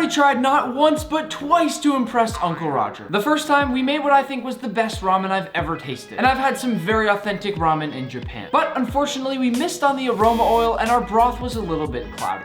already tried not once but twice to impress Uncle Roger. The first time we made what I think was the best ramen I've ever tasted. And I've had some very authentic ramen in Japan. But unfortunately we missed on the aroma oil and our broth was a little bit cloudy.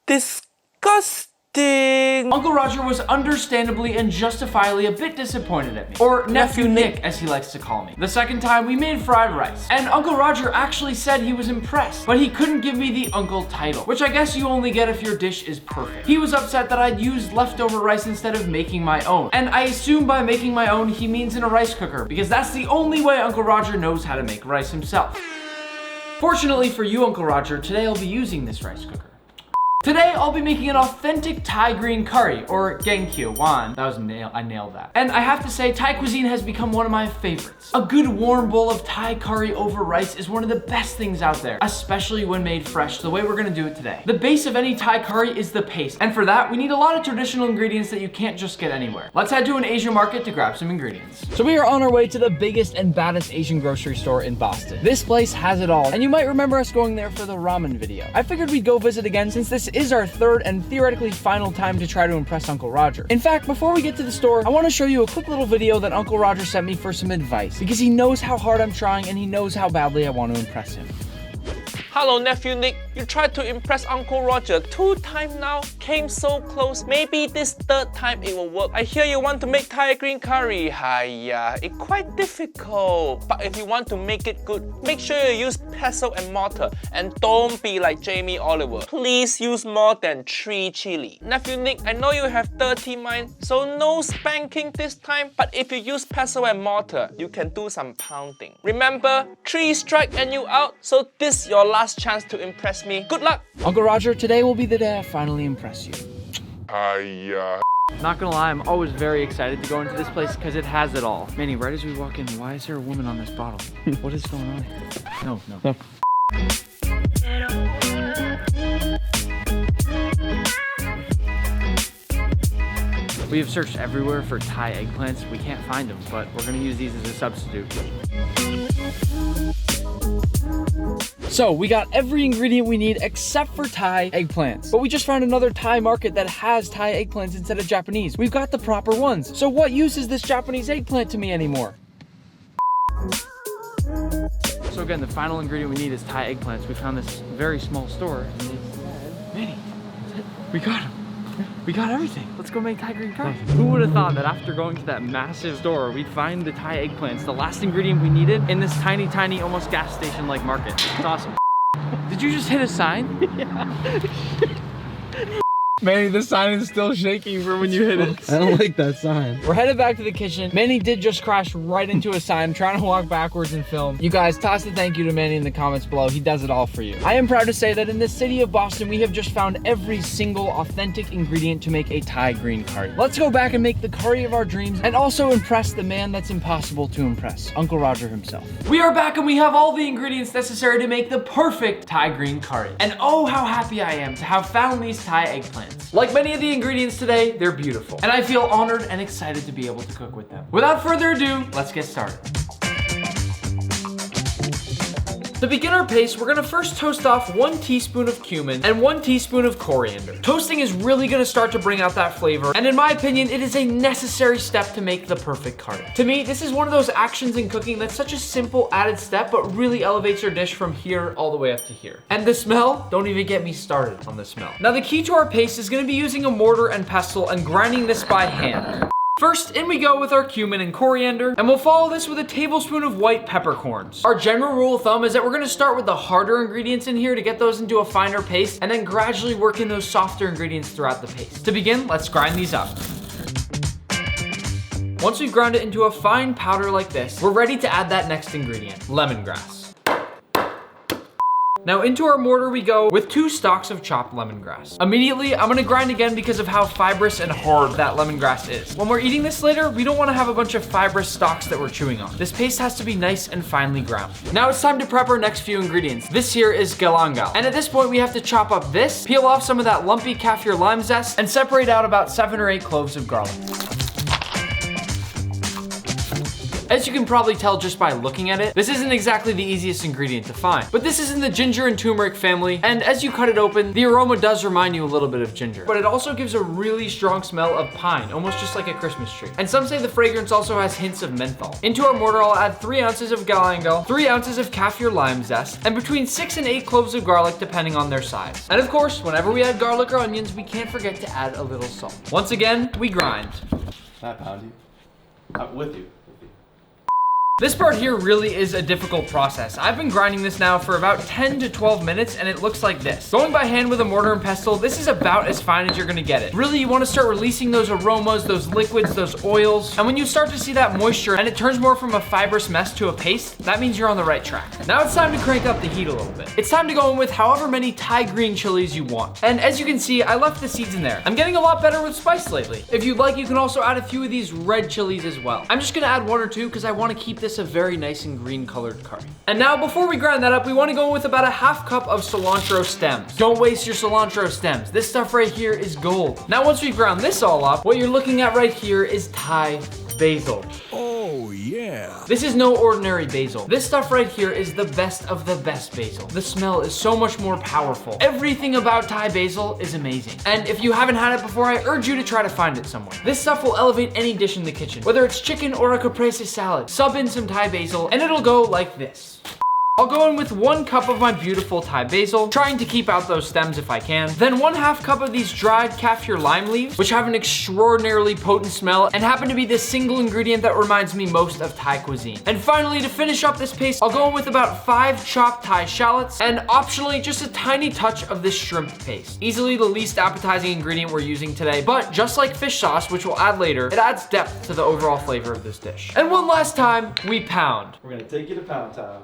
Disgusting. Uncle Roger was understandably and justifiably a bit disappointed at me. Or Nephew Nick, as he likes to call me. The second time we made fried rice. And Uncle Roger actually said he was impressed, but he couldn't give me the uncle title, which I guess you only get if your dish is perfect. He was upset that I'd used leftover rice instead of making my own. And I assume by making my own, he means in a rice cooker, because that's the only way Uncle Roger knows how to make rice himself. Fortunately for you, Uncle Roger, today I'll be using this rice cooker. Today, I'll be making an authentic Thai green curry, or Gengkyu Wan. I nailed that. And I have to say, Thai cuisine has become one of my favorites. A good warm bowl of Thai curry over rice is one of the best things out there, especially when made fresh, the way we're gonna do it today. The base of any Thai curry is the paste, and for that, we need a lot of traditional ingredients that you can't just get anywhere. Let's head to an Asian market to grab some ingredients. So we are on our way to the biggest and baddest Asian grocery store in Boston. This place has it all, and you might remember us going there for the ramen video. I figured we'd go visit again since this is our third and theoretically final time to try to impress Uncle Roger. In fact, before we get to the store, I want to show you a quick little video that Uncle Roger sent me for some advice, because he knows how hard I'm trying and he knows how badly I want to impress him. Hello, Nephew Nick. You tried to impress Uncle Roger 2 times now, came so close. Maybe this 3rd time it will work. I hear you want to make Thai green curry. Hiya, it's quite difficult. But if you want to make it good, make sure you use pestle and mortar. And don't be like Jamie Oliver. Please use more than 3 chili. Nephew Nick, I know you have 30 mind, so no spanking this time. But if you use pestle and mortar, you can do some pounding. Remember, 3 strike and you out. So this is your last chance to impress me. Good luck! Uncle Roger, today will be the day I finally impress you. Not gonna lie, I'm always very excited to go into this place because it has it all. Manny, right as we walk in, why is there a woman on this bottle? What is going on here? No. We have searched everywhere for Thai eggplants. We can't find them, but we're gonna use these as a substitute. So we got every ingredient we need except for Thai eggplants. But we just found another Thai market that has Thai eggplants instead of Japanese. We've got the proper ones. So what use is this Japanese eggplant to me anymore? So again, the final ingredient we need is Thai eggplants. We found this very small store and they said, Manny, we got them. We got everything. Let's go make Thai green curry. Who would have thought that after going to that massive store, we'd find the Thai eggplants, the last ingredient we needed, in this tiny, almost gas station-like market. It's awesome. Did you just hit a sign? Yeah. Manny, the sign is still shaking from when you hit it. I don't like that sign. We're headed back to the kitchen. Manny did just crash right into a sign, trying to walk backwards and film. You guys, toss a thank you to Manny in the comments below. He does it all for you. I am proud to say that in the city of Boston, we have just found every single authentic ingredient to make a Thai green curry. Let's go back and make the curry of our dreams and also impress the man that's impossible to impress, Uncle Roger himself. We are back and we have all the ingredients necessary to make the perfect Thai green curry. And oh, how happy I am to have found these Thai eggplants. Like many of the ingredients today, they're beautiful. And I feel honored and excited to be able to cook with them. Without further ado, let's get started. To begin our paste, we're gonna first toast off 1 teaspoon of cumin and 1 teaspoon of coriander. Toasting is really gonna start to bring out that flavor, and in my opinion, it is a necessary step to make the perfect curry. To me, this is one of those actions in cooking that's such a simple added step, but really elevates your dish from here all the way up to here. And the smell, don't even get me started on the smell. Now the key to our paste is gonna be using a mortar and pestle and grinding this by hand. First, in we go with our cumin and coriander, and we'll follow this with a tablespoon of white peppercorns. Our general rule of thumb is that we're gonna start with the harder ingredients in here to get those into a finer paste, and then gradually work in those softer ingredients throughout the paste. To begin, let's grind these up. Once we've ground it into a fine powder like this, we're ready to add that next ingredient, lemongrass. Now into our mortar we go with 2 stalks of chopped lemongrass. Immediately, I'm gonna grind again because of how fibrous and hard that lemongrass is. When we're eating this later, we don't wanna have a bunch of fibrous stalks that we're chewing on. This paste has to be nice and finely ground. Now it's time to prep our next few ingredients. This here is galangal. And at this point, we have to chop up this, peel off some of that lumpy kaffir lime zest, and separate out about 7 or 8 cloves of garlic. As you can probably tell just by looking at it, this isn't exactly the easiest ingredient to find, but this is in the ginger and turmeric family, and as you cut it open, the aroma does remind you a little bit of ginger, but it also gives a really strong smell of pine, almost just like a Christmas tree. And some say the fragrance also has hints of menthol. Into our mortar, I'll add 3 ounces of galangal, 3 ounces of kaffir lime zest, and between 6 and 8 cloves of garlic, depending on their size. And of course, whenever we add garlic or onions, we can't forget to add a little salt. Once again, we grind. Not pound you. I'm with you. This part here really is a difficult process. I've been grinding this now for about 10 to 12 minutes and it looks like this. Going by hand with a mortar and pestle, this is about as fine as you're gonna get it. Really, you wanna start releasing those aromas, those liquids, those oils. And when you start to see that moisture and it turns more from a fibrous mess to a paste, that means you're on the right track. Now it's time to crank up the heat a little bit. It's time to go in with however many Thai green chilies you want. And as you can see, I left the seeds in there. I'm getting a lot better with spice lately. If you'd like, you can also add a few of these red chilies as well. I'm just gonna add 1 or 2 because I wanna keep this a very nice and green colored curry. And now before we grind that up, we want to go in with about a half cup of cilantro stems. Don't waste your cilantro stems. This stuff right here is gold. Now once we've ground this all up, what you're looking at right here is Thai basil. Oh, yeah. This is no ordinary basil. This stuff right here is the best of the best basil. The smell is so much more powerful. Everything about Thai basil is amazing. And if you haven't had it before, I urge you to try to find it somewhere. This stuff will elevate any dish in the kitchen, whether it's chicken or a caprese salad. Sub in some Thai basil and it'll go like this. I'll go in with 1 cup of my beautiful Thai basil, trying to keep out those stems if I can. Then 1/2 cup of these dried kaffir lime leaves, which have an extraordinarily potent smell and happen to be the single ingredient that reminds me most of Thai cuisine. And finally, to finish up this paste, I'll go in with about 5 chopped Thai shallots and optionally just a tiny touch of this shrimp paste. Easily the least appetizing ingredient we're using today, but just like fish sauce, which we'll add later, it adds depth to the overall flavor of this dish. And one last time, we pound. We're gonna take you to pound time.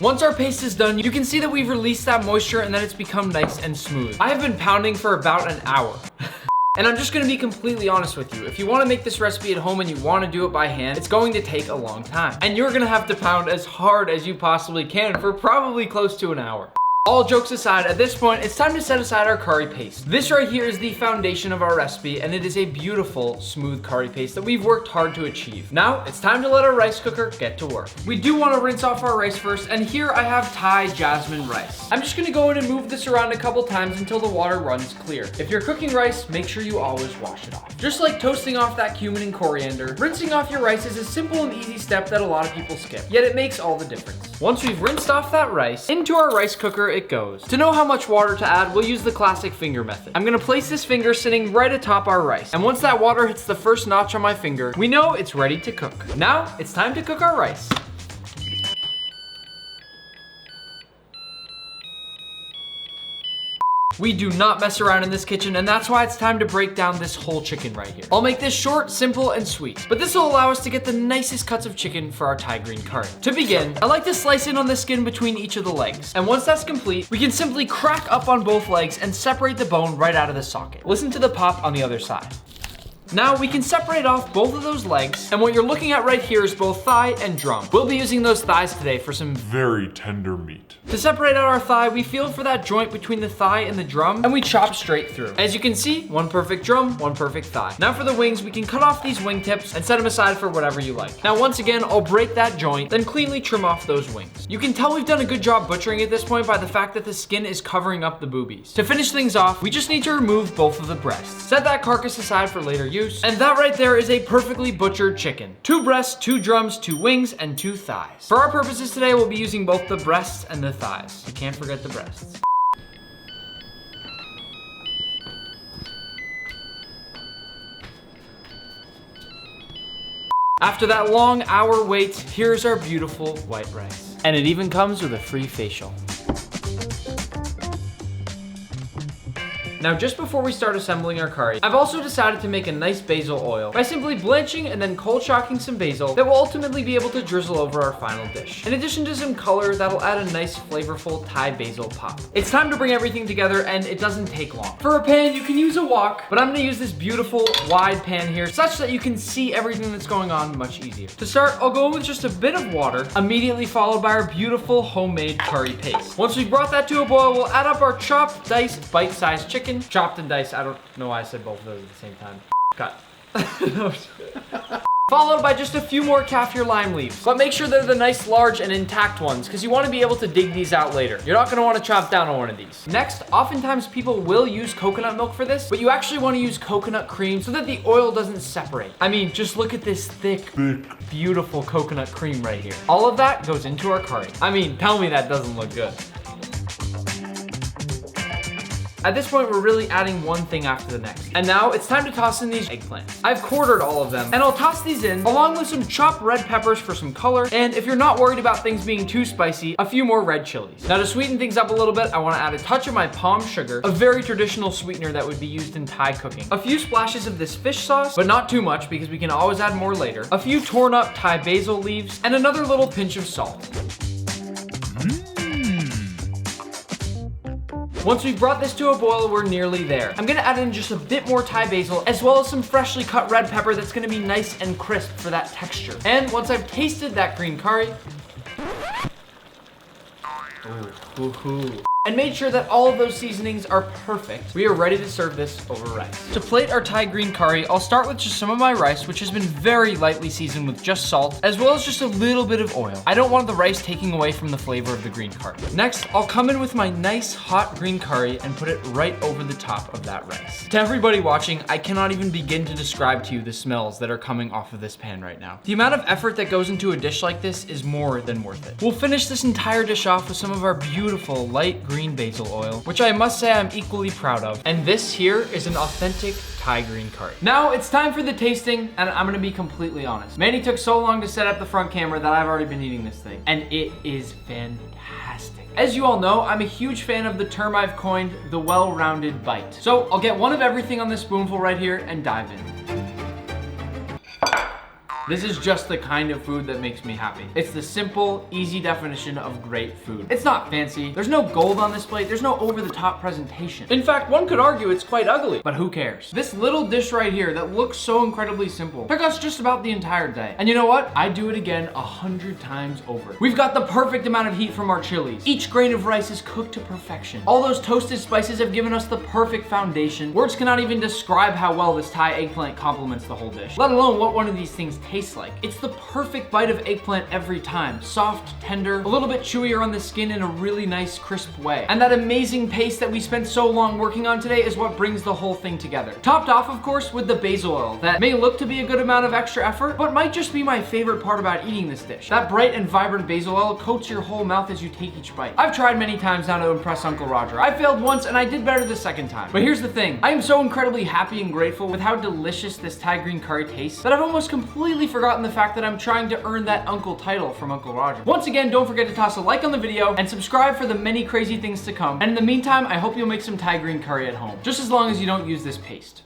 Once our paste is done, you can see that we've released that moisture and that it's become nice and smooth. I have been pounding for about an hour. And I'm just gonna be completely honest with you. If you wanna make this recipe at home and you wanna do it by hand, it's going to take a long time. And you're gonna have to pound as hard as you possibly can for probably close to an hour. All jokes aside, at this point, it's time to set aside our curry paste. This right here is the foundation of our recipe, and it is a beautiful, smooth curry paste that we've worked hard to achieve. Now, it's time to let our rice cooker get to work. We do want to rinse off our rice first, and here I have Thai jasmine rice. I'm just gonna go in and move this around a couple times until the water runs clear. If you're cooking rice, make sure you always wash it off. Just like toasting off that cumin and coriander, rinsing off your rice is a simple and easy step that a lot of people skip, yet it makes all the difference. Once we've rinsed off that rice, into our rice cooker it goes. To know how much water to add, we'll use the classic finger method. I'm gonna place this finger sitting right atop our rice, and once that water hits the first notch on my finger, we know it's ready to cook. Now, it's time to cook our rice. We do not mess around in this kitchen, and that's why it's time to break down this whole chicken right here. I'll make this short, simple, and sweet, but this will allow us to get the nicest cuts of chicken for our Thai green curry. To begin, I like to slice in on the skin between each of the legs, and once that's complete, we can simply crack up on both legs and separate the bone right out of the socket. Listen to the pop on the other side. Now we can separate off both of those legs, and what you're looking at right here is both thigh and drum. We'll be using those thighs today for some Very tender meat. To separate out our thigh, we feel for that joint between the thigh and the drum, and we chop straight through. As you can see, 1 perfect drum, 1 perfect thigh. Now for the wings, we can cut off these wing tips and set them aside for whatever you like. Now once again, I'll break that joint, then cleanly trim off those wings. You can tell we've done a good job butchering at this point by the fact that the skin is covering up the boobies. To finish things off, we just need to remove both of the breasts. Set that carcass aside for later use, and that right there is a perfectly butchered chicken. 2 breasts, 2 drums, 2 wings, and 2 thighs. For our purposes today, we'll be using both the breasts and the thighs. You can't forget the breasts. After that long hour wait, here's our beautiful white rice. And it even comes with a free facial. Now, just before we start assembling our curry, I've also decided to make a nice basil oil by simply blanching and then cold shocking some basil that will ultimately be able to drizzle over our final dish. In addition to some color, that'll add a nice flavorful Thai basil pop. It's time to bring everything together, and it doesn't take long. For a pan, you can use a wok, but I'm gonna use this beautiful wide pan here such that you can see everything that's going on much easier. To start, I'll go in with just a bit of water, immediately followed by our beautiful homemade curry paste. Once we've brought that to a boil, we'll add up our chopped, diced, bite-sized chicken. Chopped and diced, I don't know why I said both of those at the same time. Cut. Followed by just a few more kaffir lime leaves. But make sure they're the nice, large, and intact ones, because you want to be able to dig these out later. You're not going to want to chop down on one of these. Next, oftentimes people will use coconut milk for this, but you actually want to use coconut cream so that the oil doesn't separate. I mean, just look at this thick, beautiful coconut cream right here. All of that goes into our curry. I mean, tell me that doesn't look good. At this point, we're really adding one thing after the next. And now it's time to toss in these eggplants. I've quartered all of them, and I'll toss these in along with some chopped red peppers for some color. And if you're not worried about things being too spicy, a few more red chilies. Now to sweeten things up a little bit, I wanna add a touch of my palm sugar, a very traditional sweetener that would be used in Thai cooking. A few splashes of this fish sauce, but not too much because we can always add more later. A few torn up Thai basil leaves, and another little pinch of salt. Once we've brought this to a boil, we're nearly there. I'm gonna add in just a bit more Thai basil, as well as some freshly cut red pepper that's gonna be nice and crisp for that texture. And once I've tasted that green curry, and made sure that all of those seasonings are perfect, we are ready to serve this over rice. To plate our Thai green curry, I'll start with just some of my rice, which has been very lightly seasoned with just salt, as well as just a little bit of oil. I don't want the rice taking away from the flavor of the green curry. Next, I'll come in with my nice hot green curry and put it right over the top of that rice. To everybody watching, I cannot even begin to describe to you the smells that are coming off of this pan right now. The amount of effort that goes into a dish like this is more than worth it. We'll finish this entire dish off with some of our beautiful light green basil oil, which I must say I'm equally proud of. And this here is an authentic Thai green curry. Now it's time for the tasting, and I'm gonna be completely honest. Manny took so long to set up the front camera that I've already been eating this thing, and it is fantastic. As you all know, I'm a huge fan of the term I've coined, the well-rounded bite. So I'll get one of everything on this spoonful right here and dive in. This is just the kind of food that makes me happy. It's the simple, easy definition of great food. It's not fancy. There's no gold on this plate. There's no over-the-top presentation. In fact, one could argue it's quite ugly, but who cares? This little dish right here that looks so incredibly simple took us just about the entire day. And you know what? I'd do it again 100 times over. We've got the perfect amount of heat from our chilies. Each grain of rice is cooked to perfection. All those toasted spices have given us the perfect foundation. Words cannot even describe how well this Thai eggplant complements the whole dish, let alone what one of these things tastes like. It's the perfect bite of eggplant every time. Soft, tender, a little bit chewier on the skin in a really nice, crisp way. And that amazing paste that we spent so long working on today is what brings the whole thing together. Topped off, of course, with the basil oil that may look to be a good amount of extra effort, but might just be my favorite part about eating this dish. That bright and vibrant basil oil coats your whole mouth as you take each bite. I've tried many times now to impress Uncle Roger. I failed once and I did better the second time. But here's the thing. I am so incredibly happy and grateful with how delicious this Thai green curry tastes that I've almost completely forgotten the fact that I'm trying to earn that uncle title from Uncle Roger. Once again, don't forget to toss a like on the video and subscribe for the many crazy things to come. And in the meantime, I hope you'll make some Thai green curry at home, just as long as you don't use this paste.